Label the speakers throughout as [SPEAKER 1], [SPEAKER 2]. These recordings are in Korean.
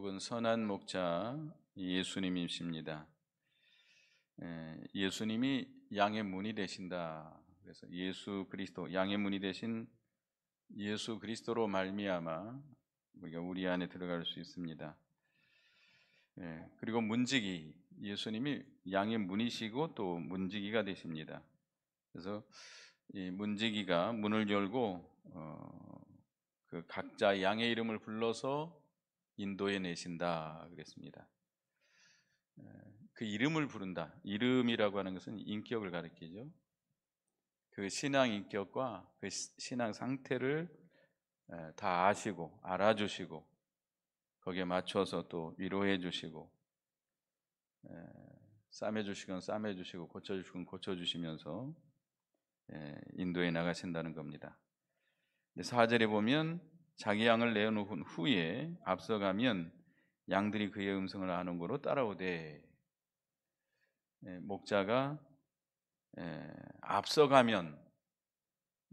[SPEAKER 1] 제목은 선한 목자 예수님이십니다. 예수님이 양의 문이 되신다. 그래서 예수 그리스도, 양의 문이 되신 예수 그리스도로 말미암아 우리가 우리 안에 들어갈 수 있습니다. 그리고 문지기, 예수님이 양의 문이시고 또 문지기가 되십니다. 그래서 이 문지기가 문을 열고 그 각자 양의 이름을 불러서 인도해 내신다 그랬습니다. 그 이름을 부른다. 이름이라고 하는 것은 인격을 가리키죠. 그 신앙 인격과 그 신앙 상태를 다 아시고 알아주시고 거기에 맞춰서 또 위로해 주시고 싸매 주시건 싸매 주시고 고쳐 주시건 고쳐 주시면서 인도해 나가신다는 겁니다. 4절에 보면 자기 양을 내어놓은 후에 앞서가면 양들이 그의 음성을 아는 거로 따라오되, 목자가 앞서가면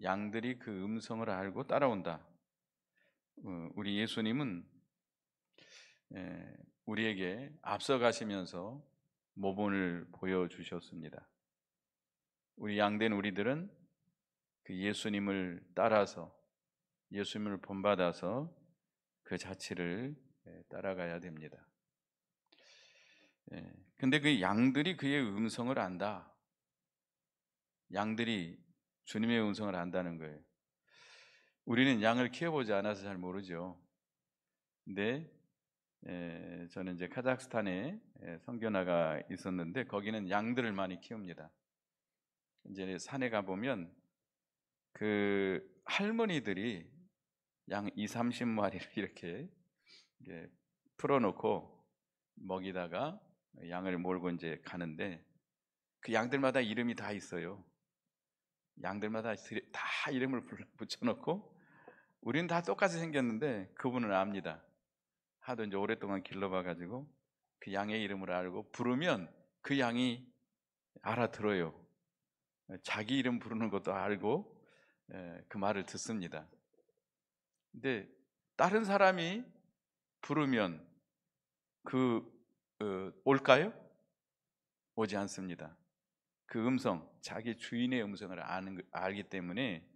[SPEAKER 1] 양들이 그 음성을 알고 따라온다. 우리 예수님은 우리에게 앞서가시면서 모본을 보여주셨습니다. 우리 양된 우리들은 그 예수님을 따라서 예수님을 본받아서 그 자취를 따라가야 됩니다. 근데 그 양들이 그의 음성을 안다. 양들이 주님의 음성을 안다는 거예요. 우리는 양을 키워보지 않아서 잘 모르죠. 근데 저는 이제 카자흐스탄에 선교나가 있었는데 거기는 양들을 많이 키웁니다. 이제 산에 가보면 그 할머니들이 양 20-30마리를 이렇게 풀어놓고 먹이다가 양을 몰고 이제 가는데 그 양들마다 이름이 다 있어요. 양들마다 다 이름을 붙여놓고 우리는 다 똑같이 생겼는데 그분은 압니다. 하도 이제 오랫동안 길러봐가지고 그 양의 이름을 알고 부르면 그 양이 알아들어요. 자기 이름 부르는 것도 알고 그 말을 듣습니다. 근데 다른 사람이 부르면 올까요? 오지 않습니다. 그 음성, 자기 주인의 음성을 알기 때문에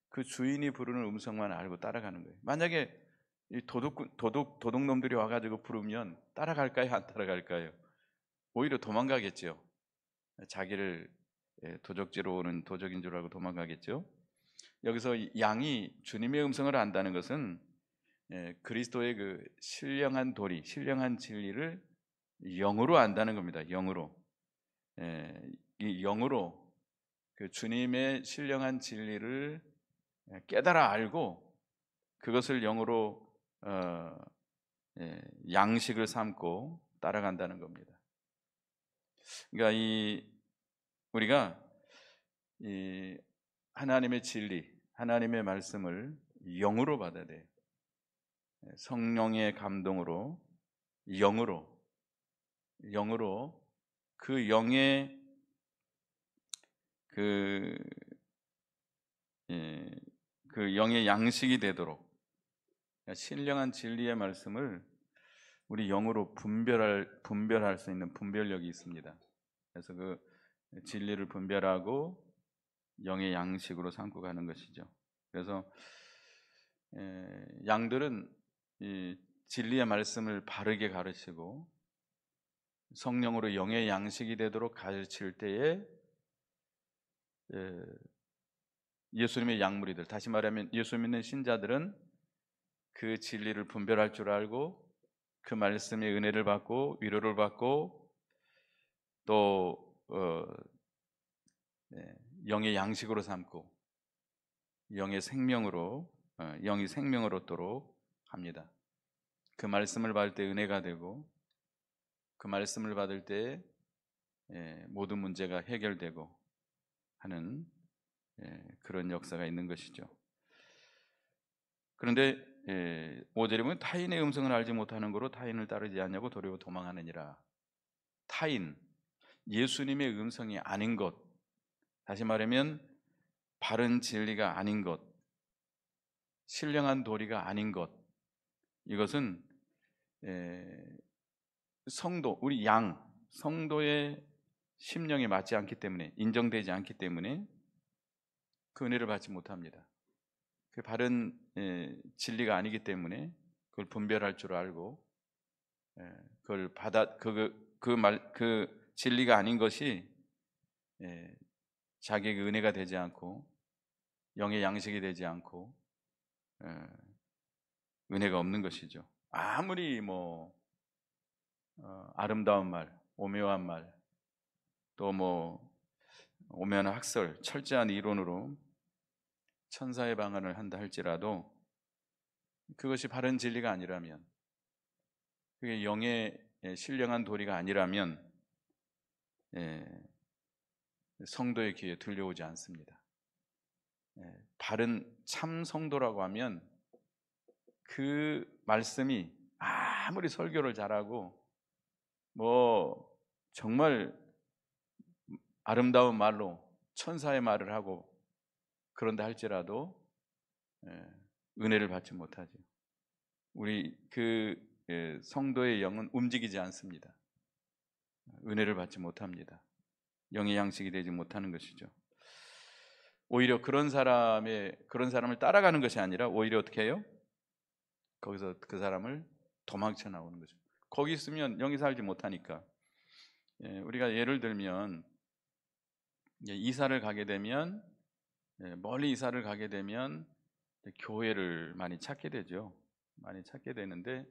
[SPEAKER 1] 그 주인이 부르는 음성만 알고 따라가는 거예요. 만약에 도둑놈들이 와가지고 부르면 따라갈까요? 안 따라갈까요? 오히려 도망가겠죠. 자기를 도적지로 오는 도적인 줄 알고 도망가겠죠. 여기서 양이 주님의 음성을 안다는 것은 그리스도의 그 신령한 도리, 신령한 진리를 영으로 안다는 겁니다. 영으로. 이 영으로 그 주님의 신령한 진리를 깨달아 알고 그것을 영으로 양식을 삼고 따라간다는 겁니다. 그러니까 우리가 이 하나님의 진리, 하나님의 말씀을 영으로 받아야 돼요. 성령의 감동으로 영으로 그 영의 그 영의 양식이 되도록 신령한 진리의 말씀을 우리 영으로 분별할 수 있는 분별력이 있습니다. 그래서 그 진리를 분별하고 영의 양식으로 삼고 가는 것이죠. 그래서 양들은 이 진리의 말씀을 바르게 가르치고 성령으로 영의 양식이 되도록 가르칠 때에 예수님의 양무리들, 다시 말하면 예수 믿는 신자들은 그 진리를 분별할 줄 알고 그 말씀의 은혜를 받고 위로를 받고 또 영의 양식으로 삼고 영이 생명으로 얻도록 합니다. 그 말씀을 받을 때 은혜가 되고 그 말씀을 받을 때 모든 문제가 해결되고 하는 그런 역사가 있는 것이죠. 그런데 5절에 보면 타인의 음성을 알지 못하는 거로 타인을 따르지 않냐고 도리어 도망하느니라. 타인, 예수님의 음성이 아닌 것, 다시 말하면 바른 진리가 아닌 것, 신령한 도리가 아닌 것, 이것은 성도, 우리 성도의 심령에 맞지 않기 때문에, 인정되지 않기 때문에 그 은혜를 받지 못합니다. 그 바른 진리가 아니기 때문에 그걸 분별할 줄 알고, 그걸 그 진리가 아닌 것이 자기의 은혜가 되지 않고 영의 양식이 되지 않고 은혜가 없는 것이죠. 아무리 아름다운 말, 오묘한 말, 또 오묘한 학설, 철저한 이론으로 천사의 방언을 한다 할지라도 그것이 바른 진리가 아니라면, 그게 영의 신령한 도리가 아니라면 성도의 귀에 들려오지 않습니다. 바른 참 성도라고 하면 그 말씀이 아무리 설교를 잘하고 정말 아름다운 말로 천사의 말을 하고 그런다 할지라도 은혜를 받지 못하죠. 우리 성도의 영은 움직이지 않습니다. 은혜를 받지 못합니다. 영의 양식이 되지 못하는 것이죠. 오히려 그런 사람을 따라가는 것이 아니라 오히려 어떻게 해요? 거기서 그 사람을 도망쳐 나오는 거죠. 거기 있으면 영이 살지 못하니까. 우리가 예를 들면 이사를 가게 되면, 멀리 이사를 가게 되면 교회를 많이 찾게 되죠. 많이 찾게 되는데,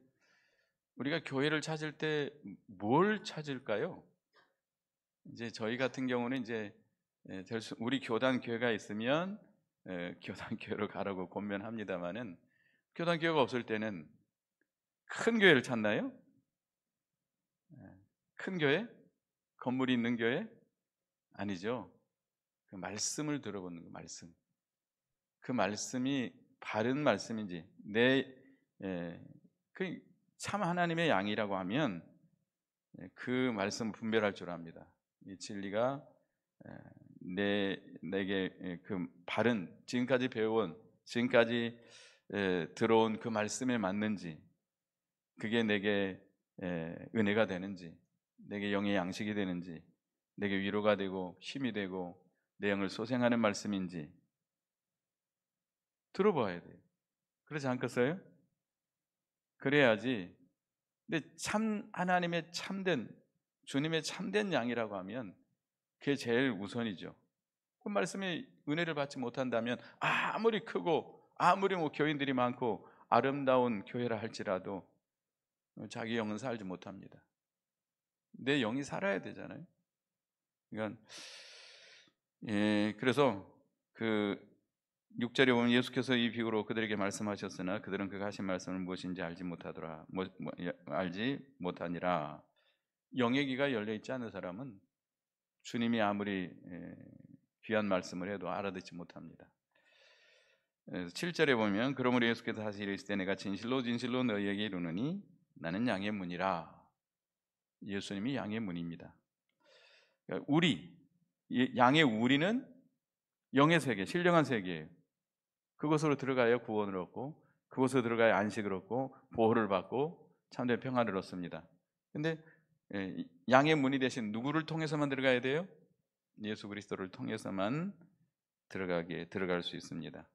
[SPEAKER 1] 우리가 교회를 찾을 때 뭘 찾을까요? 이제 저희 같은 경우는 이제 우리 교단 교회가 있으면 교단 교회로 가라고 권면합니다만은, 교단 교회가 없을 때는 큰 교회를 찾나요? 큰 교회? 건물이 있는 교회? 아니죠. 그 말씀을 들어보는 거, 말씀. 그 말씀이 바른 말씀인지, 그 참 하나님의 양이라고 하면 그 말씀을 분별할 줄 압니다. 이 진리가 내게 그 바른, 지금까지 배워온, 지금까지 들어온 그 말씀에 맞는지, 그게 내게 은혜가 되는지, 내게 영의 양식이 되는지, 내게 위로가 되고 힘이 되고 내 영을 소생하는 말씀인지 들어봐야 돼요. 그렇지 않겠어요? 그래야지. 근데 하나님의 참된, 주님의 참된 양이라고 하면 그게 제일 우선이죠. 그 말씀에 은혜를 받지 못한다면 아무리 크고 아무리 교인들이 많고 아름다운 교회라 할지라도 자기 영은 살지 못합니다. 내 영이 살아야 되잖아요. 그러니까 그래서 그 6절에 보면 예수께서 이 비유로 그들에게 말씀하셨으나 그들은 그가 하신 말씀을 무엇인지 알지 못하니라. 영의 귀가 열려 있지 않은 사람은 주님이 아무리 귀한 말씀을 해도 알아듣지 못합니다. 7절에 보면 그러므로 예수께서 다시 이르시되 내가 진실로 진실로 너희에게 이르노니 나는 양의 문이라. 예수님이 양의 문입니다. 양의 우리는 영의 세계, 신령한 세계예요. 그곳으로 들어가야 구원을 얻고, 그곳으로 들어가야 안식을 얻고 보호를 받고 참된 평안을 얻습니다. 근데 양의 문이 대신 누구를 통해서만 들어가야 돼요? 예수 그리스도를 통해서만 들어갈 수 있습니다.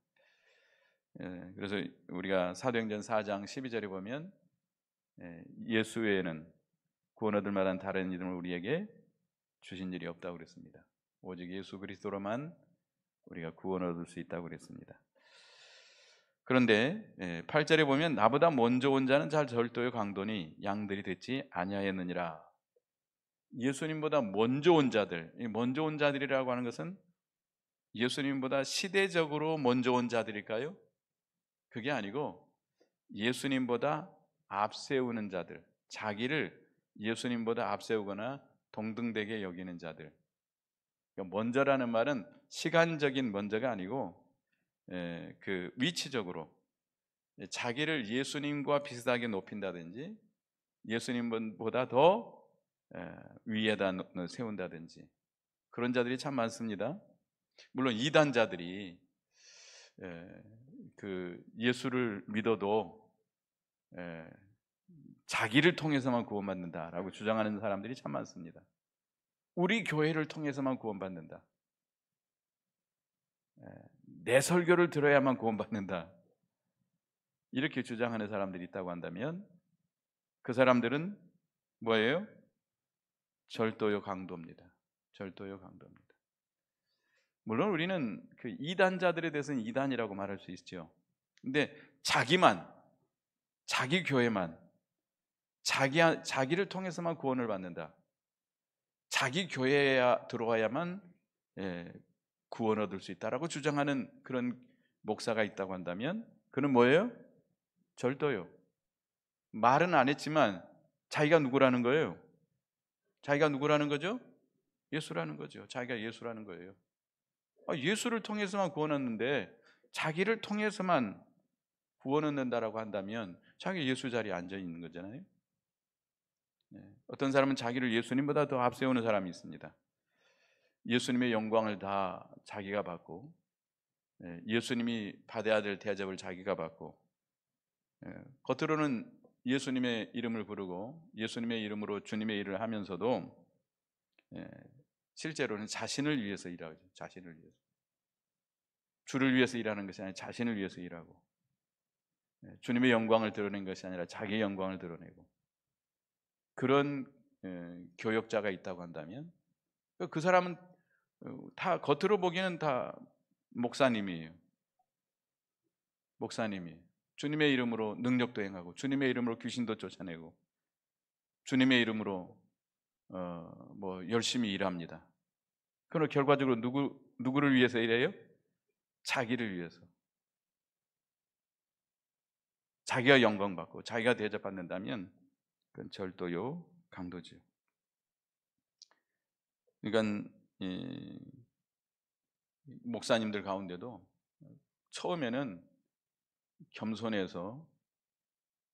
[SPEAKER 1] 그래서 우리가 사도행전 4장 12절에 보면 예수 외에는 구원 얻을 만한 다른 이름을 우리에게 주신 일이 없다고 그랬습니다. 오직 예수 그리스도로만 우리가 구원 얻을 수 있다고 그랬습니다. 그런데 8절에 보면 나보다 먼저 온 자는 잘 절도의 강도니 양들이 듣지 아니하였느니라. 예수님보다 먼저 온 자들, 먼저 온 자들이라고 하는 것은 예수님보다 시대적으로 먼저 온 자들일까요? 그게 아니고 예수님보다 앞세우는 자들, 자기를 예수님보다 앞세우거나 동등되게 여기는 자들. 먼저라는 말은 시간적인 먼저가 아니고 그 위치적으로 자기를 예수님과 비슷하게 높인다든지 예수님보다 더 위에다 세운다든지 그런 자들이 참 많습니다. 물론 이단자들이 그 예수를 믿어도 자기를 통해서만 구원받는다라고 주장하는 사람들이 참 많습니다. 우리 교회를 통해서만 구원받는다. 내 설교를 들어야만 구원받는다. 이렇게 주장하는 사람들이 있다고 한다면 그 사람들은 뭐예요? 절도요 강도입니다. 절도요 강도입니다. 물론 우리는 그 이단자들에 대해서는 이단이라고 말할 수 있죠. 근데 자기만, 자기 교회만, 자기를 통해서만 구원을 받는다. 자기 교회에 들어와야만 구원 얻을 수 있다라고 주장하는 그런 목사가 있다고 한다면 그는 뭐예요? 절도요. 말은 안 했지만 자기가 누구라는 거예요? 자기가 누구라는 거죠? 예수라는 거죠. 자기가 예수라는 거예요. 예수를 통해서만 구원 얻는데 자기를 통해서만 구원 얻는다라고 한다면 자기 예수 자리에 앉아 있는 거잖아요. 어떤 사람은 자기를 예수님보다 더 앞세우는 사람이 있습니다. 예수님의 영광을 다 자기가 받고 예수님이 받아야 될 대접을 자기가 받고 겉으로는 예수님의 이름을 부르고 예수님의 이름으로 주님의 일을 하면서도 실제로는 자신을 위해서 일하죠. 자신을 위해서. 주를 위해서 일하는 것이 아니라 자신을 위해서 일하고 주님의 영광을 드러낸 것이 아니라 자기의 영광을 드러내고 그런 교역자가 있다고 한다면 그 사람은 다 겉으로 보기에는 다 목사님이에요. 목사님이 주님의 이름으로 능력도 행하고 주님의 이름으로 귀신도 쫓아내고 주님의 이름으로 열심히 일합니다. 그러나 결과적으로 누구를 위해서 일해요? 자기를 위해서. 자기가 영광받고 자기가 대접받는다면 그건 절도요 강도죠. 그러니까 목사님들 가운데도 처음에는 겸손해서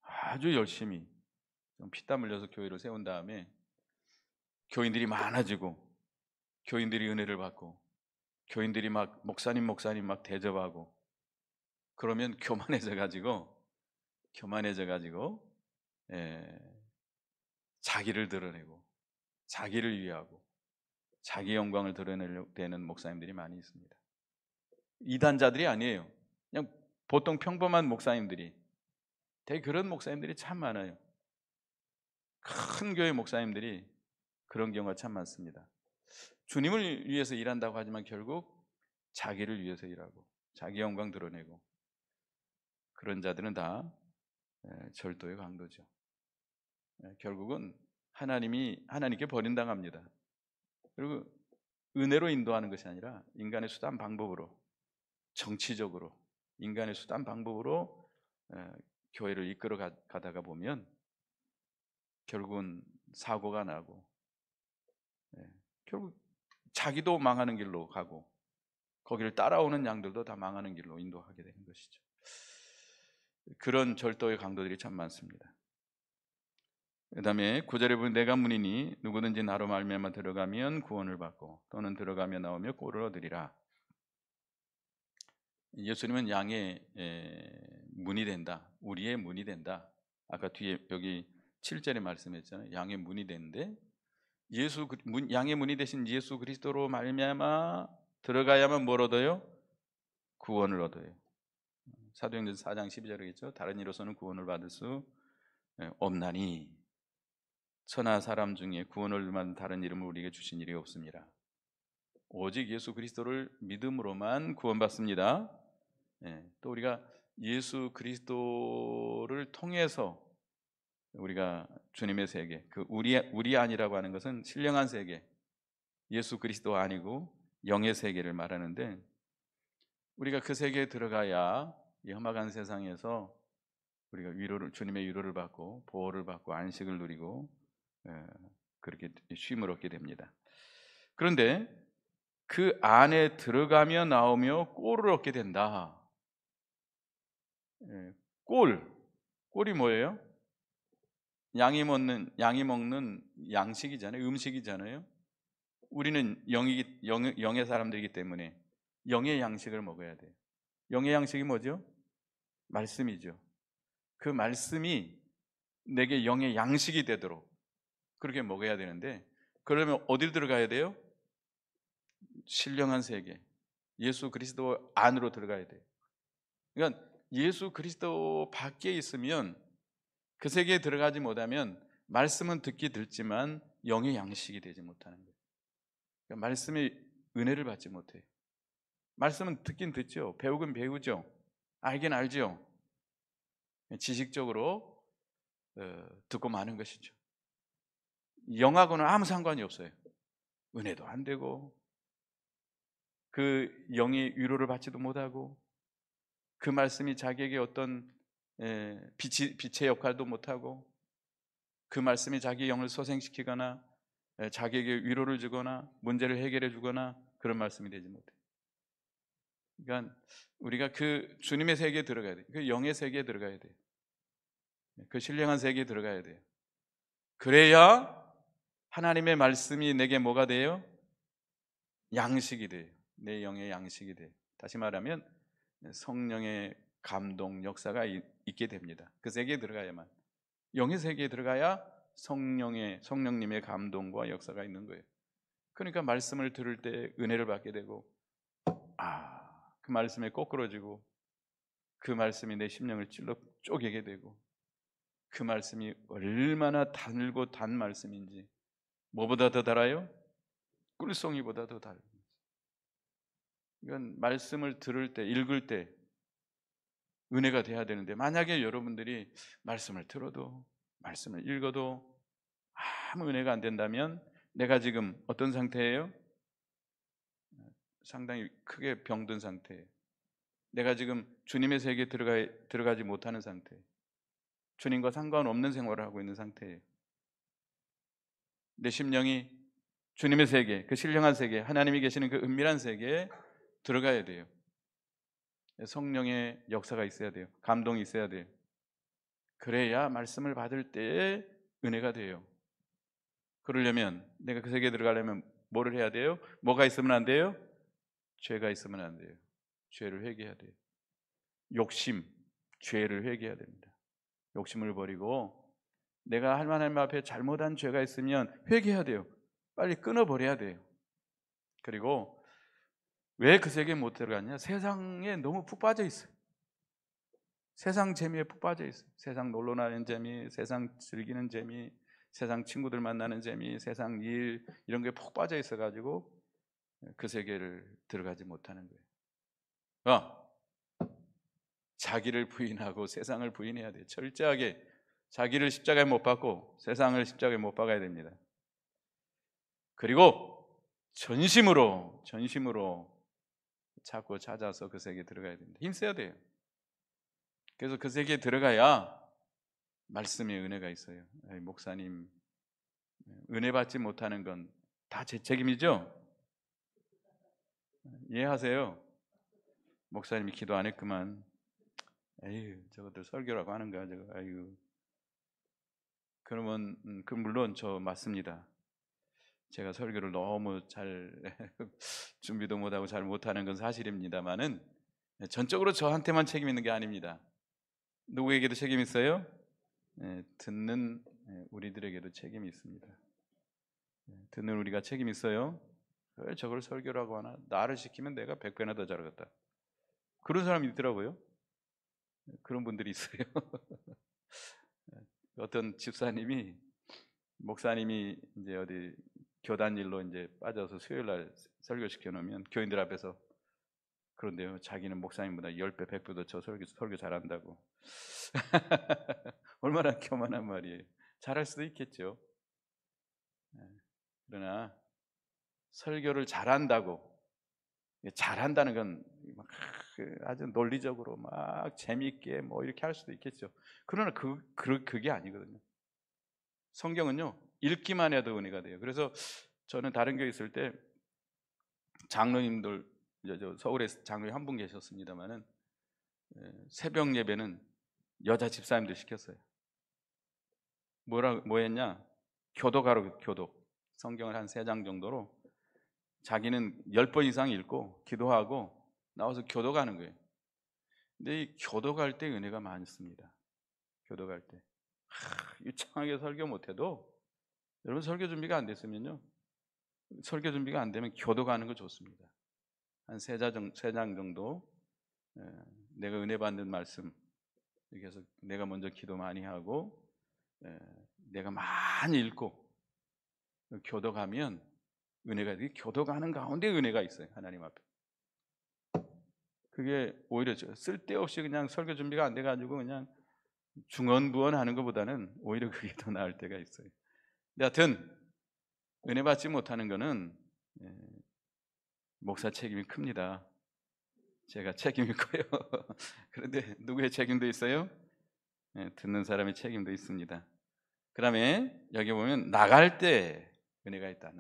[SPEAKER 1] 아주 열심히 피땀 흘려서 교회를 세운 다음에 교인들이 많아지고 교인들이 은혜를 받고 교인들이 막 목사님 막 대접하고 그러면 교만해져 가지고 자기를 드러내고 자기를 위하고 자기 영광을 드러내려고 되는 목사님들이 많이 있습니다. 이단자들이 아니에요. 그냥 보통 평범한 목사님들이 되게 그런 목사님들이 참 많아요. 큰 교회 목사님들이 그런 경우가 참 많습니다. 주님을 위해서 일한다고 하지만 결국 자기를 위해서 일하고 자기 영광 드러내고 그런 자들은 다 절도의 강도죠. 결국은 하나님께 버림당합니다. 그리고 은혜로 인도하는 것이 아니라 인간의 수단 방법으로 정치적으로 인간의 수단 방법으로 교회를 이끌어 가다가 보면 결국은 사고가 나고 결국 자기도 망하는 길로 가고 거기를 따라오는 양들도 다 망하는 길로 인도하게 되는 것이죠. 그런 절도의 강도들이 참 많습니다. 그 다음에 9절에 보면 내가 문이니 누구든지 나로 말미암아 들어가면 구원을 받고 또는 들어가며 나오며 꼴을 얻으리라. 예수님은 양의 문이 된다. 우리의 문이 된다. 아까 뒤에 여기 7절에 말씀했잖아요. 양의 문이 되는데 양의 문이 되신 예수 그리스도로 말미암아 들어가야만 뭘 얻어요? 구원을 얻어요. 사도행전 4장 12절이겠죠. 다른 이로서는 구원을 받을 수 없나니 천하 사람 중에 구원을 받는 다른 이름을 우리에게 주신 일이 없습니다. 오직 예수 그리스도를 믿음으로만 구원받습니다. 또 우리가 예수 그리스도를 통해서 우리가 주님의 세계, 그 우리 안이라고 하는 것은 신령한 세계, 예수 그리스도 아니고 영의 세계를 말하는데 우리가 그 세계에 들어가야 이 험악한 세상에서 우리가 주님의 위로를 받고 보호를 받고 안식을 누리고 그렇게 쉼을 얻게 됩니다. 그런데 그 안에 들어가며 나오며 꼴을 얻게 된다. 꼴이 뭐예요? 양이 먹는 양식이잖아요. 음식이잖아요. 우리는 영의 사람들이기 때문에 영의 양식을 먹어야 돼요. 영의 양식이 뭐죠? 말씀이죠. 그 말씀이 내게 영의 양식이 되도록 그렇게 먹어야 되는데, 그러면 어딜 들어가야 돼요? 신령한 세계, 예수 그리스도 안으로 들어가야 돼요. 그러니까 예수 그리스도 밖에 있으면, 그 세계에 들어가지 못하면 말씀은 듣기 듣지만 영의 양식이 되지 못하는 거예요. 그러니까 말씀의 은혜를 받지 못해요. 말씀은 듣긴 듣죠. 배우긴 배우죠. 알긴 알죠. 지식적으로 듣고 마는 것이죠. 영하고는 아무 상관이 없어요. 은혜도 안 되고, 그 영이 위로를 받지도 못하고, 그 말씀이 자기에게 어떤 빛의 역할도 못하고, 그 말씀이 자기 영을 소생시키거나 자기에게 위로를 주거나 문제를 해결해 주거나 그런 말씀이 되지 못해요. 그러니까 우리가 그 주님의 세계에 들어가야 돼요. 그 영의 세계에 들어가야 돼요. 그 신령한 세계에 들어가야 돼요. 그래야 하나님의 말씀이 내게 뭐가 돼요? 양식이 돼요. 내 영의 양식이 돼요. 다시 말하면 성령의 감동, 역사가 있게 됩니다. 그 세계에 들어가야만, 영의 세계에 들어가야 성령님의 감동과 역사가 있는 거예요. 그러니까 말씀을 들을 때 은혜를 받게 되고, 그 말씀에 꼬꾸러지고, 그 말씀이 내 심령을 찔러 쪼개게 되고, 그 말씀이 얼마나 달고 단 말씀인지, 뭐보다 더 달아요? 꿀송이보다 더 달아요. 이건 말씀을 들을 때, 읽을 때 은혜가 돼야 되는데, 만약에 여러분들이 말씀을 들어도 말씀을 읽어도 아무 은혜가 안 된다면 내가 지금 어떤 상태예요? 상당히 크게 병든 상태예요. 내가 지금 주님의 세계에 들어가지 못하는 상태예요. 주님과 상관없는 생활을 하고 있는 상태예요. 내 심령이 주님의 세계, 그 신령한 세계, 하나님이 계시는 그 은밀한 세계에 들어가야 돼요. 성령의 역사가 있어야 돼요. 감동이 있어야 돼요. 그래야 말씀을 받을 때에 은혜가 돼요. 그러려면, 내가 그 세계에 들어가려면 뭐를 해야 돼요? 뭐가 있으면 안 돼요? 죄가 있으면 안 돼요. 죄를 회개해야 돼요. 욕심, 죄를 회개해야 됩니다. 욕심을 버리고, 내가 하나님 앞에 잘못한 죄가 있으면 회개해야 돼요. 빨리 끊어버려야 돼요. 그리고 왜 그 세계에 못 들어갔냐? 세상에 너무 푹 빠져 있어요. 세상 재미에 푹 빠져 있어요. 세상 놀러 나는 재미, 세상 즐기는 재미, 세상 친구들 만나는 재미, 세상 일, 이런 게 푹 빠져 있어가지고 그 세계를 들어가지 못하는 거예요. 자기를 부인하고 세상을 부인해야 돼요. 철저하게 자기를 십자가에 못 박고 세상을 십자가에 못 박아야 됩니다. 그리고 전심으로 자꾸 찾아서 그 세계에 들어가야 됩니다. 힘써야 돼요. 그래서 그 세계에 들어가야 말씀의 은혜가 있어요. 목사님, 은혜 받지 못하는 건 다 제 책임이죠? 이해하세요? 목사님이 기도 안 했구만. 에휴, 저것들 설교라고 하는 거야, 저거. 아유. 그러면 물론 저 맞습니다. 제가 설교를 너무 잘 준비도 못하고 잘 못하는 건 사실입니다만은, 전적으로 저한테만 책임 있는 게 아닙니다. 누구에게도 책임 있어요? 듣는 우리들에게도 책임이 있습니다. 듣는 우리가 책임 있어요. 왜 저걸 설교라고 하나? 나를 시키면 내가 100배나 더 잘하겠다. 그런 사람이 있더라고요. 그런 분들이 있어요. 어떤 집사님이, 목사님이 이제 어디 교단 일로 이제 빠져서 수요일 날 설교 시켜 놓으면 교인들 앞에서, 그런데요, 자기는 목사님보다 10배, 100배 더 저 설교 잘한다고. 얼마나 교만한 말이에요. 잘할 수도 있겠죠. 그러나 설교를 잘한다는 건 아주 논리적으로 막 재미있게 뭐 이렇게 할 수도 있겠죠. 그러나 그게 아니거든요. 성경은요, 읽기만 해도 은혜가 돼요. 그래서 저는 다른 교회 있을 때 장로님들, 저 서울에 장로님 한 분 계셨습니다만은, 새벽 예배는 여자 집사님들 시켰어요. 뭐 했냐? 교독하러 교독. 성경을 한 3장 정도로 자기는 10번 이상 읽고 기도하고 나와서 교독하는 거예요. 근데 이 교독할 때 은혜가 많습니다. 교독할 때 유창하게 설교 못해도 여러분 설교 준비가 안 됐으면요, 설교 준비가 안 되면 교도가는 거 좋습니다. 한 세 장 정도, 예, 내가 은혜 받는 말씀, 이렇게 해서 내가 먼저 기도 많이 하고, 예, 내가 많이 읽고 교도가면 은혜가, 교도가는 가운데 은혜가 있어요. 하나님 앞에. 그게 오히려 쓸데없이 그냥 설교 준비가 안 돼가지고 그냥 중언부언하는 것보다는 오히려 그게 더 나을 때가 있어요. 여하튼 은혜 받지 못하는 거는, 예, 목사 책임이 큽니다. 제가 책임이 커요. 그런데 누구의 책임도 있어요? 예, 듣는 사람의 책임도 있습니다. 그 다음에 여기 보면 나갈 때 은혜가 있다.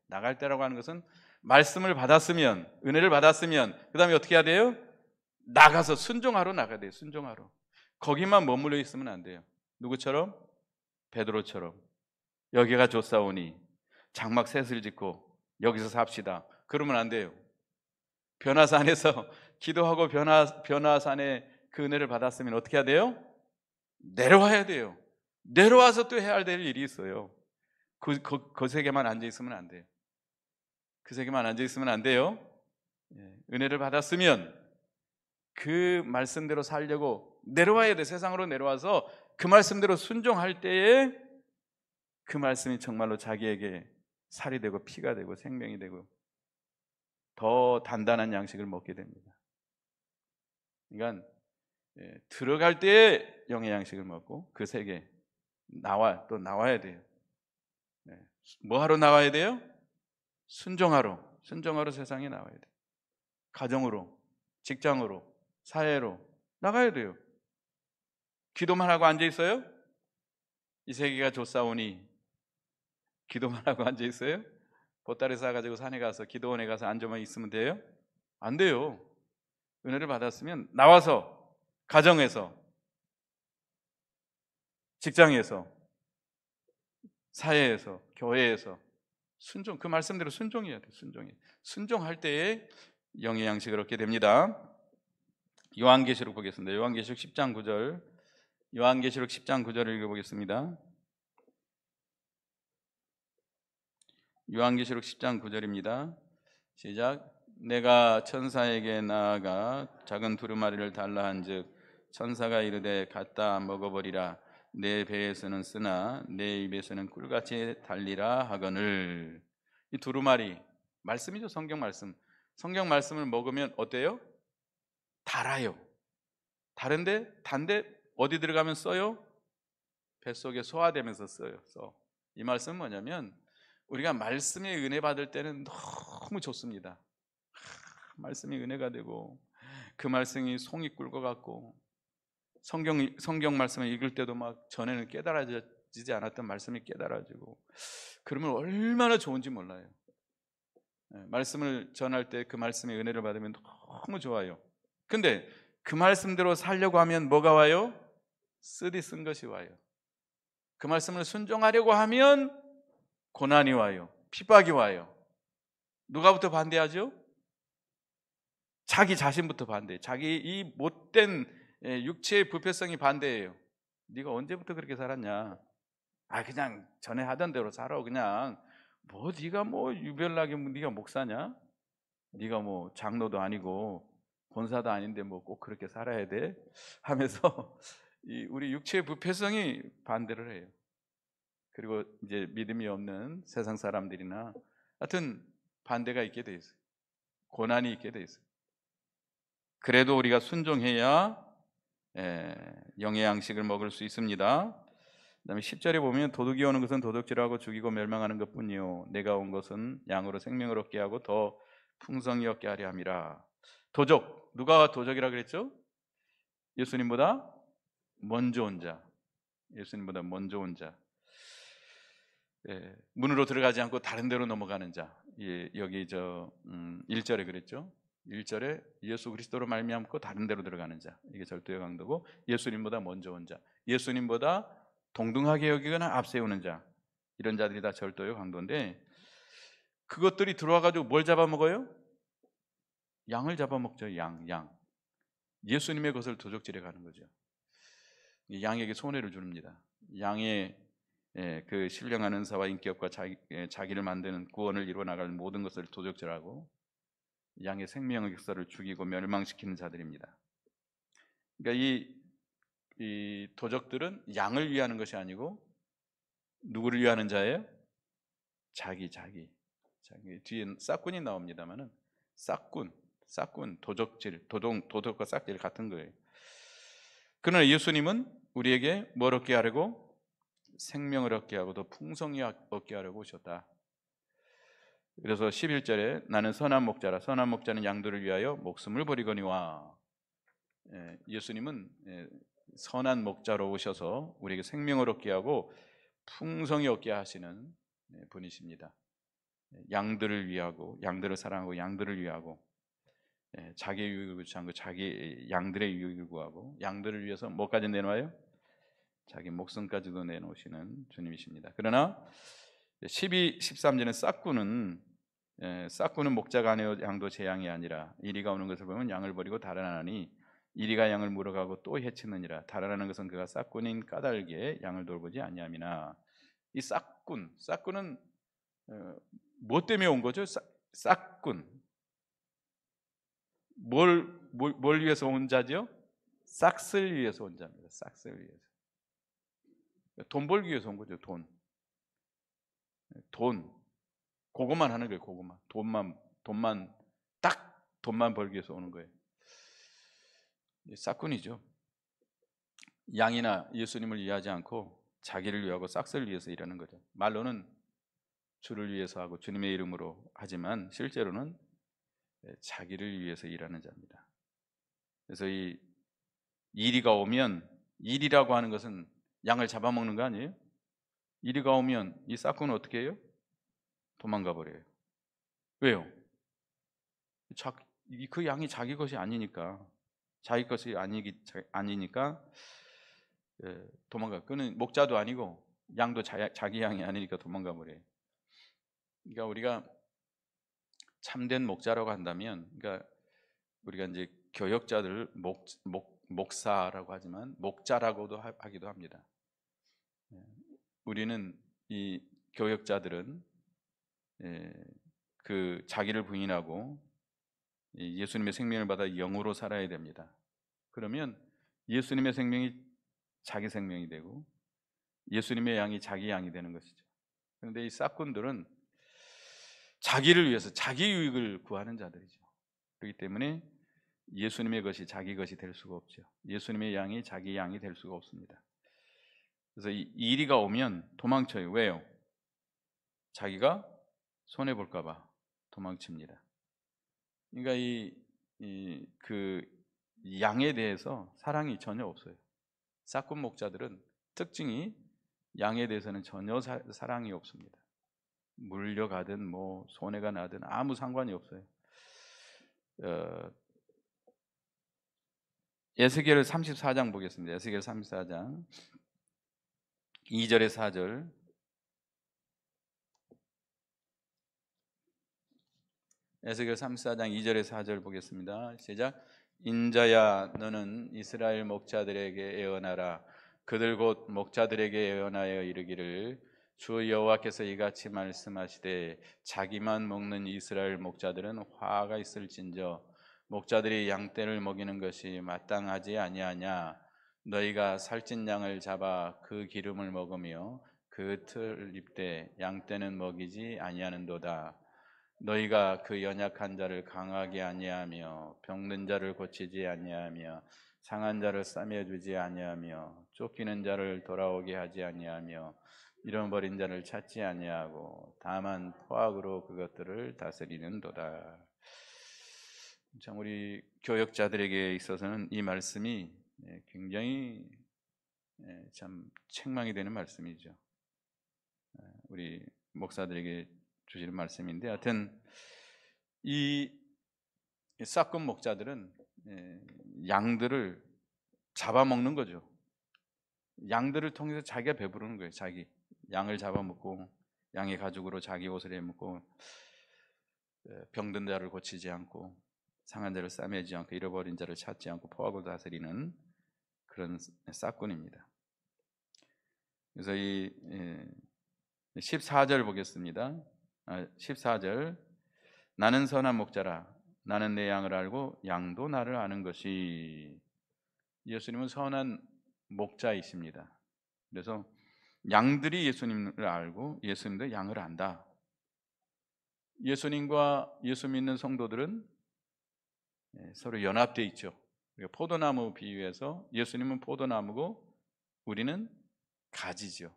[SPEAKER 1] 나갈 때라고 하는 것은 말씀을 받았으면, 은혜를 받았으면 그 다음에 어떻게 해야 돼요? 나가서 순종하러 나가야 돼요. 순종하러. 거기만 머물러 있으면 안 돼요. 누구처럼? 베드로처럼. 여기가 좋사오니 장막 셋을 짓고 여기서 삽시다. 그러면 안 돼요. 변화산에서 기도하고 변화산에 그 은혜를 받았으면 어떻게 해야 돼요? 내려와야 돼요. 내려와서 또 해야 될 일이 있어요. 그 세계만 앉아 있으면 안 돼요. 그 세계만 앉아 있으면 안 돼요. 은혜를 받았으면 그 말씀대로 살려고 내려와야 돼. 세상으로 내려와서 그 말씀대로 순종할 때에 그 말씀이 정말로 자기에게 살이 되고 피가 되고 생명이 되고 더 단단한 양식을 먹게 됩니다. 그러니까 들어갈 때에 영의 양식을 먹고 그 세계 나와야 돼요. 뭐 하러 나와야 돼요? 순종하러 세상에 나와야 돼요. 가정으로, 직장으로, 사회로 나가야 돼요. 기도만 하고 앉아 있어요? 이 세계가 좋사오니 기도만 하고 앉아 있어요? 보따리 싸가지고 산에 가서 기도원에 가서 앉아만 있으면 돼요? 안 돼요. 은혜를 받았으면 나와서 가정에서, 직장에서, 사회에서, 교회에서 그 말씀대로 순종해야 돼요. 순종할 때에 영의 양식을 얻게 됩니다. 요한계시록 보겠습니다. 요한계시록 10장 9절. 요한계시록 10장 9절을 읽어보겠습니다. 요한계시록 10장 9절입니다. 시작. 내가 천사에게 나아가 작은 두루마리를 달라 한즉 천사가 이르되 갖다 먹어버리라. 내 배에서는 쓰나 내 입에서는 꿀같이 달리라 하거늘. 이 두루마리 말씀이죠. 성경 말씀을 먹으면 어때요? 달아요. 단데 어디 들어가면 써요? 뱃속에 소화되면서 써요. 이 말씀은 뭐냐면 우리가 말씀의 은혜 받을 때는 너무 좋습니다. 말씀이 은혜가 되고 그 말씀이 송이 꿀것 같고 성경 말씀을 읽을 때도 막 전에는 깨달아지지 않았던 말씀이 깨달아지고 그러면 얼마나 좋은지 몰라요. 말씀을 전할 때 그 말씀의 은혜를 받으면 너무 좋아요. 근데 그 말씀대로 살려고 하면 뭐가 와요? 쓰디 쓴 것이 와요. 그 말씀을 순종하려고 하면 고난이 와요. 핍박이 와요. 누가부터 반대하죠? 자기 자신부터 반대해요. 자기 이 못된 육체의 부패성이 반대해요. 네가 언제부터 그렇게 살았냐? 그냥 전에 하던 대로 살아. 그냥 네가 유별나게 네가 목사냐? 네가 장로도 아니고 권사도 아닌데 꼭 그렇게 살아야 돼? 하면서 우리 육체의 부패성이 반대를 해요. 그리고 이제 믿음이 없는 세상 사람들이나 하여튼 반대가 있게 돼 있어요. 고난이 있게 돼 있어요. 그래도 우리가 순종해야 영의 양식을 먹을 수 있습니다. 그다음에 10절에 보면 도둑이 오는 것은 도둑질하고 죽이고 멸망하는 것뿐이요 내가 온 것은 양으로 생명을 얻게 하고 더 풍성히 얻게 하려 함이라. 도적, 누가 도적이라 그랬죠? 예수님보다 먼저 온 자. 예수님보다 먼저 온 자. 문으로 들어가지 않고 다른 데로 넘어가는 자. 여기 1절에 그랬죠. 1절에 예수 그리스도로 말미암고 다른 데로 들어가는 자. 이게 절도의 강도고 예수님보다 먼저 온 자. 예수님보다 동등하게 여기거나 앞세우는 자. 이런 자들이 다 절도의 강도인데 그것들이 들어와가지고 뭘 잡아먹어요? 양을 잡아먹죠. 양. 예수님의 것을 도적질해 가는 거죠. 양에게 손해를 줍니다. 양의 그 신령한 은사와 인격과 자기를 만드는 구원을 이루어 나갈 모든 것을 도적질하고 양의 생명의 역사를 죽이고 멸망시키는 자들입니다. 그러니까 이 도적들은 양을 위하는 것이 아니고 누구를 위하는 자예요? 자기. 뒤에 싹군이 나옵니다만은 싹군, 도적질, 도덕과 싹질 같은 거예요. 그러나 예수님은 우리에게 뭘 얻게 하려고? 생명을 얻게 하고 더 풍성히 얻게 하려고 오셨다. 그래서 11절에 나는 선한 목자라. 선한 목자는 양들을 위하여 목숨을 버리거니와. 예수님은 선한 목자로 오셔서 우리에게 생명을 얻게 하고 풍성히 얻게 하시는 분이십니다. 양들을 위하고, 양들을 사랑하고, 양들을 위하고, 자기의 유익을 구하지 않고 자기 양들의 유익을 구하고, 양들을 위해서 뭐까지 내놓아요? 자기 목숨까지도 내놓으시는 주님이십니다. 그러나 12, 13절은 싹군은 목자가 아니요 양도 제 양이 아니라 이리가 오는 것을 보면 양을 버리고 달아나니 이리가 양을 물어가고 또 해치느니라. 달아나는 것은 그가 싹군인 까닭에 양을 돌보지 아니함이나. 이 싹군은 뭐 때문에 온 거죠? 싹군 뭘 위해서 온 자죠? 싹쓸 위해서 온 자입니다. 싹쓸 위해서. 돈 벌기 위해서 온 거죠. 돈. 그것만 하는 거예요. 그것만. 돈만 벌기 위해서 오는 거예요. 싹군이죠. 양이나 예수님을 이해하지 않고 자기를 위하고 싹쓸 위해서 일하는 거죠. 말로는 주를 위해서 하고 주님의 이름으로 하지만 실제로는 자기를 위해서 일하는 자입니다. 그래서 이 이리가 오면, 일이라고 하는 것은 양을 잡아먹는 거 아니에요? 이리가 오면 이 싹군은 어떻게 해요? 도망가 버려요. 왜요? 그 양이 자기 것이 아니니까, 자기 것이 아니니까 도망가. 그는 목자도 아니고 양도 자기 양이 아니니까 도망가 버려요. 그러니까 우리가 참된 목자라고 한다면, 그러니까 우리가 이제 교역자들 목사라고 하지만 목자라고도 하기도 합니다. 우리는 이 교역자들은 그 자기를 부인하고 예수님의 생명을 받아 영으로 살아야 됩니다. 그러면 예수님의 생명이 자기 생명이 되고 예수님의 양이 자기 양이 되는 것이죠. 그런데 이 싹군들은 자기를 위해서 자기 유익을 구하는 자들이죠. 그렇기 때문에 예수님의 것이 자기 것이 될 수가 없죠. 예수님의 양이 자기 양이 될 수가 없습니다. 그래서 이 이리가 오면 도망쳐요. 왜요? 자기가 손해 볼까 봐 도망칩니다. 그러니까 그 양에 대해서 사랑이 전혀 없어요. 싹군 목자들은 특징이 양에 대해서는 전혀 사랑이 없습니다. 물려가든 뭐 손해가 나든 아무 상관이 없어요. 에스겔 34장 보겠습니다. 에스겔 34장 2절에 4절. 에스겔 34장 2절에 4절 보겠습니다. 시작. 인자야 너는 이스라엘 목자들에게 예언하라. 그들 곧 목자들에게 예언하여 이르기를 주 여호와께서 이같이 말씀하시되 자기만 먹는 이스라엘 목자들은 화가 있을진저 목자들이 양떼를 먹이는 것이 마땅하지 아니하냐. 너희가 살찐 양을 잡아 그 기름을 먹으며 그 틀 입되 양떼는 먹이지 아니하는도다. 너희가 그 연약한 자를 강하게 아니하며 병든 자를 고치지 아니하며 상한 자를 싸매 주지 아니하며 쫓기는 자를 돌아오게 하지 아니하며 잃어버린 자를 찾지 아니하고 다만 포악으로 그것들을 다스리는도다. 참 우리 교역자들에게 있어서는 이 말씀이 굉장히 참 책망이 되는 말씀이죠. 우리 목사들에게 주시는 말씀인데, 하여튼 이 싹군 목자들은 양들을 잡아먹는 거죠. 양들을 통해서 자기가 배부르는 거예요. 자기 양을 잡아먹고 양의 가죽으로 자기 옷을 해먹고 병든 자를 고치지 않고 상한 자를 싸매지 않고 잃어버린 자를 찾지 않고 포악으로 다스리는 그런 싹군입니다. 그래서 이 14절 보겠습니다. 14절 나는 선한 목자라 나는 내 양을 알고 양도 나를 아는 것이. 예수님은 선한 목자이십니다. 그래서 양들이 예수님을 알고 예수님도 양을 안다. 예수님과 예수 믿는 성도들은 서로 연합되어 있죠. 포도나무 비유해서 예수님은 포도나무고 우리는 가지죠.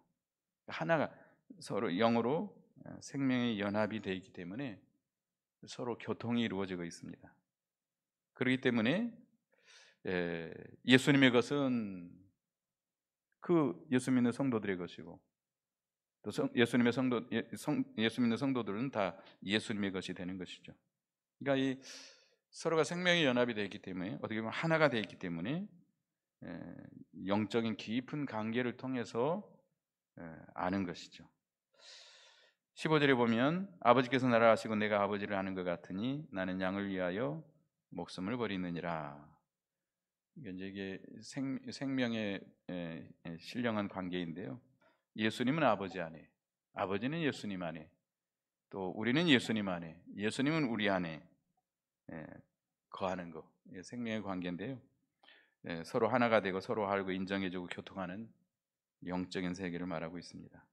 [SPEAKER 1] 하나가 서로 영으로 생명의 연합이 되어 있기 때문에 서로 교통이 이루어지고 있습니다. 그렇기 때문에 예수님의 것은 그 예수 믿는 성도들의 것이고 또 예수 믿는 성도들은 다 예수님의 것이 되는 것이죠. 그러니까 이 서로가 생명의 연합이 되어 있기 때문에 어떻게 보면 하나가 되어 있기 때문에 영적인 깊은 관계를 통해서 아는 것이죠. 15절에 보면 아버지께서 나를 아시고 내가 아버지를 아는 것 같으니 나는 양을 위하여 목숨을 버리느니라. 이게 생명의 신령한 관계인데요. 예수님은 아버지 안에, 아버지는 예수님 안에, 또 우리는 예수님 안에, 예수님은 우리 안에 거하는 것, 생명의 관계인데요. 서로 하나가 되고 서로 알고 인정해주고 교통하는 영적인 세계를 말하고 있습니다.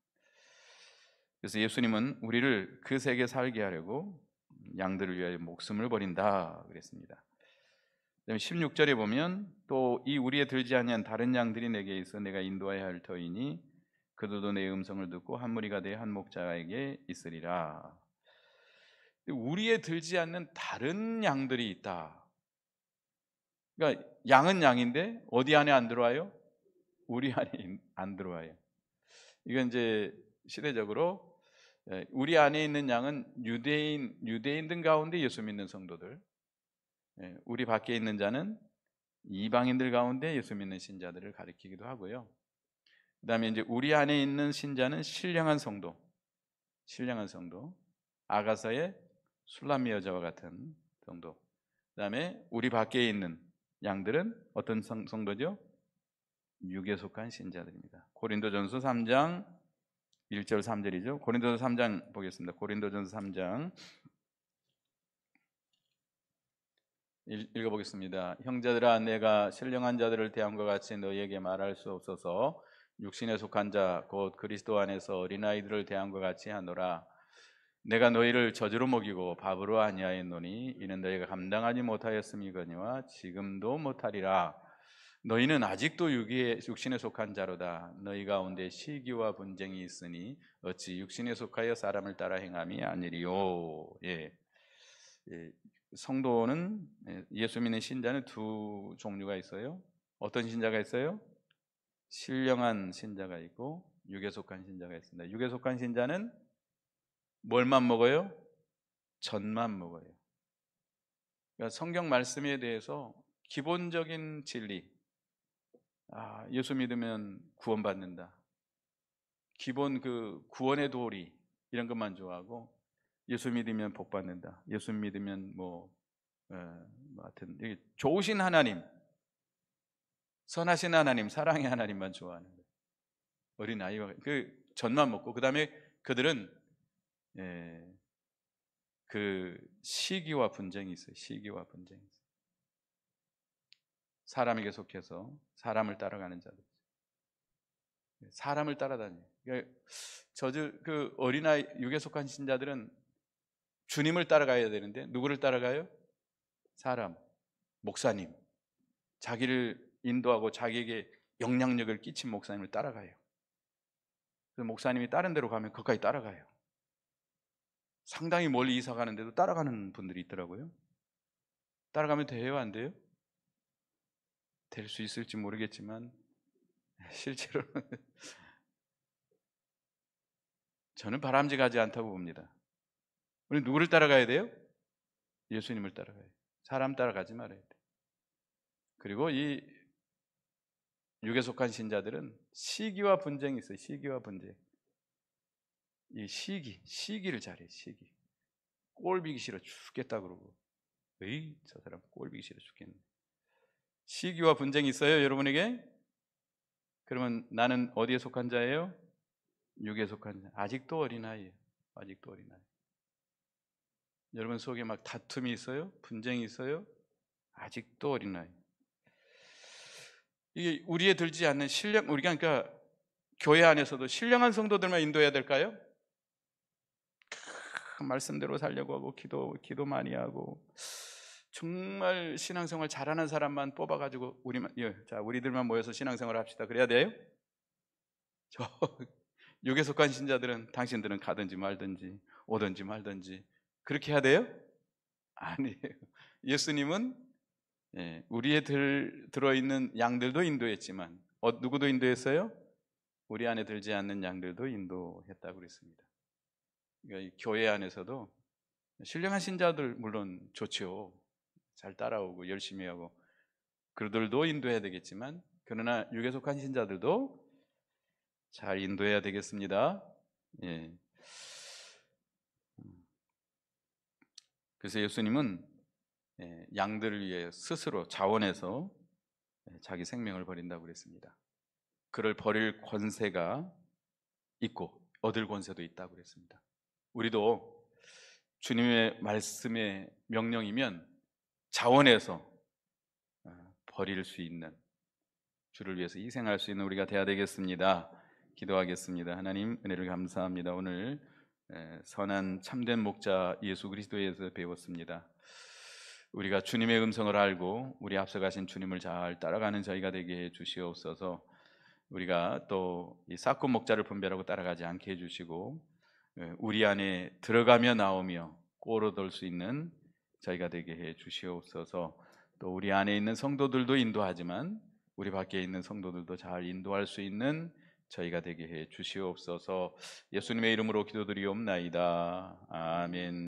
[SPEAKER 1] 그래서 예수님은 우리를 그 세계에 살게 하려고 양들을 위하여 목숨을 버린다 그랬습니다. 16절에 보면 또 이 우리에 들지 아니한 다른 양들이 내게 있어 내가 인도하여야 할 터이니 그들도 내 음성을 듣고 한 무리가 되어 한 목자에게 있으리라. 우리에 들지 않는 다른 양들이 있다. 그러니까 양은 양인데 어디 안에 안 들어와요? 우리 안에 안 들어와요. 이건 이제 시대적으로 우리 안에 있는 양은 유대인들 가운데 예수 믿는 성도들, 우리 밖에 있는 자는 이방인들 가운데 예수 믿는 신자들을 가리키기도 하고요. 그다음에 이제 우리 안에 있는 신자는 신령한 성도, 아가서의 술람미 여자와 같은 성도. 그다음에 우리 밖에 있는 양들은 어떤 성도죠? 육에 속한 신자들입니다. 고린도전서 3장 1절 3절이죠. 고린도전서 3장 보겠습니다. 고린도전서 3장 읽어보겠습니다. 형제들아 내가 신령한 자들을 대한 것 같이 너희에게 말할 수 없어서 육신에 속한 자 곧 그리스도 안에서 어린아이들을 대한 것 같이 하노라. 내가 너희를 젖으로 먹이고 밥으로 아니하였노니 이는 너희가 감당하지 못하였음이거니와 지금도 못하리라. 너희는 아직도 육신에 속한 자로다. 너희 가운데 시기와 분쟁이 있으니 어찌 육신에 속하여 사람을 따라 행함이 아니리요. 성도는 예수 믿는 신자는 두 종류가 있어요. 어떤 신자가 있어요? 신령한 신자가 있고 육에 속한 신자가 있습니다. 육에 속한 신자는 뭘만 먹어요? 젖만 먹어요. 그러니까 성경 말씀에 대해서 기본적인 진리, 예수 믿으면 구원받는다, 기본 그 구원의 도리 이런 것만 좋아하고 예수 믿으면 복 받는다, 예수 믿으면 하여튼 좋으신 하나님, 선하신 하나님, 사랑의 하나님만 좋아하는 거예요. 어린 아이와 그 젖만 먹고, 그 다음에 그들은 그 시기와 분쟁이 있어요. 시기와 분쟁이 있어요. 사람에게 속해서 사람을 따라가는 자들, 사람을 따라다녀요. 그러니까 그 어린아이 육에 속한 신자들은 주님을 따라가야 되는데 누구를 따라가요? 사람, 목사님, 자기를 인도하고 자기에게 영향력을 끼친 목사님을 따라가요. 그래서 목사님이 다른 데로 가면 거기까지 따라가요. 상당히 멀리 이사 가는데도 따라가는 분들이 있더라고요. 따라가면 돼요, 안 돼요? 될 수 있을지 모르겠지만 실제로는 저는 바람직하지 않다고 봅니다. 우리 누구를 따라가야 돼요? 예수님을 따라가야 돼요. 사람 따라가지 말아야 돼요. 그리고 이 육에 속한 신자들은 시기와 분쟁이 있어요. 시기와 분쟁. 이 시기를 잘해. 시기. 꼴비기 싫어 죽겠다 그러고, 에이 저 사람 꼴비기 싫어 죽겠네. 시기와 분쟁이 있어요, 여러분에게? 그러면 나는 어디에 속한 자예요? 육에 속한 아직도 어린아이예요. 아직도 어린아이. 여러분 속에 막 다툼이 있어요? 분쟁이 있어요? 아직도 어린아이. 이게 우리에 들지 않는 우리가 그러니까 교회 안에서도 신령한 성도들만 인도해야 될까요? 말씀대로 살려고 하고 기도 많이 하고 정말 신앙생활 잘하는 사람만 뽑아가지고 우리들만 모여서 신앙생활 합시다. 그래야 돼요? 저 육에 속한 신자들은 당신들은 가든지 말든지 오든지 말든지 그렇게 해야 돼요? 아니에요. 예수님은 우리에 들어있는 양들도 인도했지만 누구도 인도했어요? 우리 안에 들지 않는 양들도 인도했다고 그랬습니다. 그러니까 교회 안에서도 신령한 신자들 물론 좋죠. 잘 따라오고 열심히 하고 그들도 인도해야 되겠지만 그러나 육에 속한 신자들도 잘 인도해야 되겠습니다. 예. 그래서 예수님은 양들을 위해 스스로 자원해서 자기 생명을 버린다고 그랬습니다. 그를 버릴 권세가 있고 얻을 권세도 있다고 그랬습니다. 우리도 주님의 말씀의 명령이면 자원해서 버릴 수 있는, 주를 위해서 희생할 수 있는 우리가 되어야 되겠습니다. 기도하겠습니다. 하나님 은혜를 감사합니다. 오늘 선한 참된 목자 예수 그리스도에서 배웠습니다. 우리가 주님의 음성을 알고 우리 앞서가신 주님을 잘 따라가는 저희가 되게 해 주시옵소서. 우리가 또 이 싹군 목자를 분별하고 따라가지 않게 해주시고 우리 안에 들어가며 나오며 꼬르돌 수 있는 저희가 되게 해 주시옵소서. 또 우리 안에 있는 성도들도 인도하지만 우리 밖에 있는 성도들도 잘 인도할 수 있는 저희가 되게 해 주시옵소서. 예수님의 이름으로 기도드리옵나이다. 아멘.